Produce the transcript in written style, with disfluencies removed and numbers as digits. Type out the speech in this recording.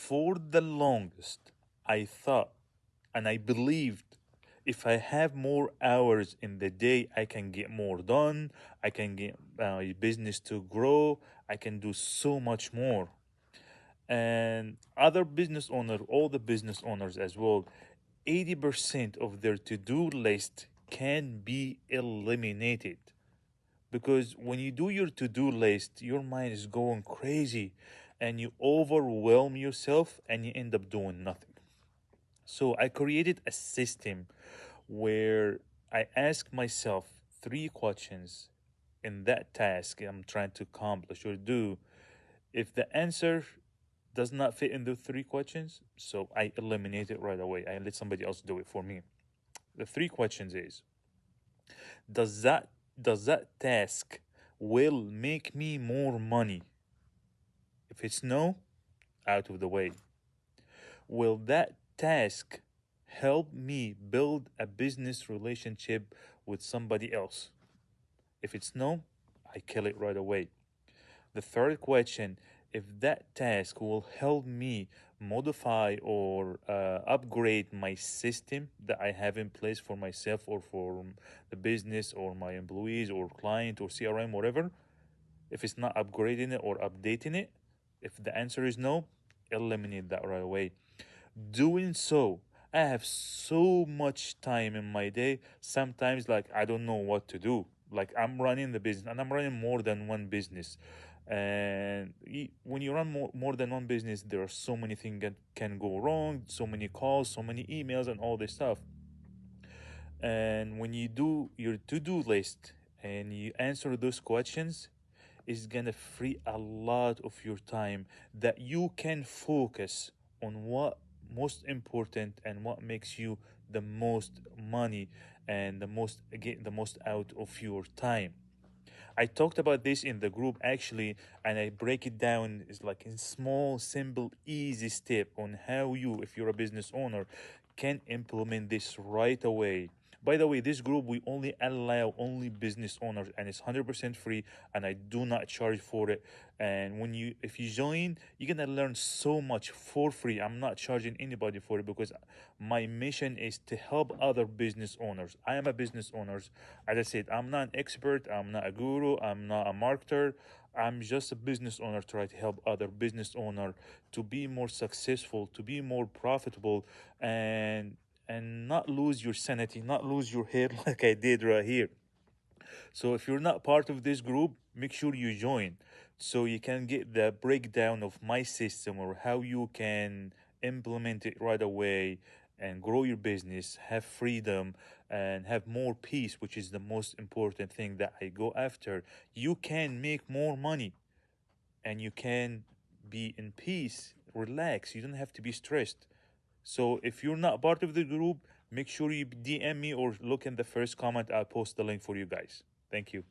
For the longest, I thought and I believed if I have more hours in the day, I can get more done. I can get business to grow. I can do so much more. And other business owners, all the business owners as well, 80% of their to-do list can be eliminated. Because when you do your to-do list, your mind is going crazy and you overwhelm yourself and you end up doing nothing. So I created a system where I ask myself three questions in that task I'm trying to accomplish or do. If the answer does not fit in the three questions, so I eliminate it right away. I let somebody else do it for me. The three questions is, does that task will make me more money? If it's no, out of the way. Will that task help me build a business relationship with somebody else? If it's no, I kill it right away. The third question, if that task will help me modify or upgrade my system that I have in place for myself or for the business or my employees or client or CRM, whatever, if it's not upgrading it or updating it, if the answer is no, eliminate that right away. Doing so, I have so much time in my day. Sometimes, like, I don't know what to do. Like, I'm running the business and I'm running more than one business. And when you run more than one business, there are so many things that can go wrong, so many calls, so many emails, and all this stuff. And when you do your to-do list and you answer those questions, it's gonna free a lot of your time that you can focus on what most important and what makes you the most money and the most, get the most out of your time. I talked about this in the group actually, and I break it down. It's like in small, simple, easy step on how you, if you're a business owner, can implement this right away. By the way, this group we only allow only business owners, and it's 100% free, and I do not charge for it. And if you join, you're gonna learn so much for free. I'm not charging anybody for it because my mission is to help other business owners. I am a business owner. As I said, I'm not an expert, I'm not a guru, I'm not a marketer. I'm just a business owner trying to help other business owner to be more successful, to be more profitable, and not lose your sanity, not lose your hair like I did right here. So if you're not part of this group, make sure you join so you can get the breakdown of my system or how you can implement it right away and grow your business, have freedom and have more peace, which is the most important thing that I go after. You can make more money and you can be in peace, relax. You don't have to be stressed. So if you're not part of the group, make sure you DM me or look in the first comment. I'll post the link for you guys. Thank you.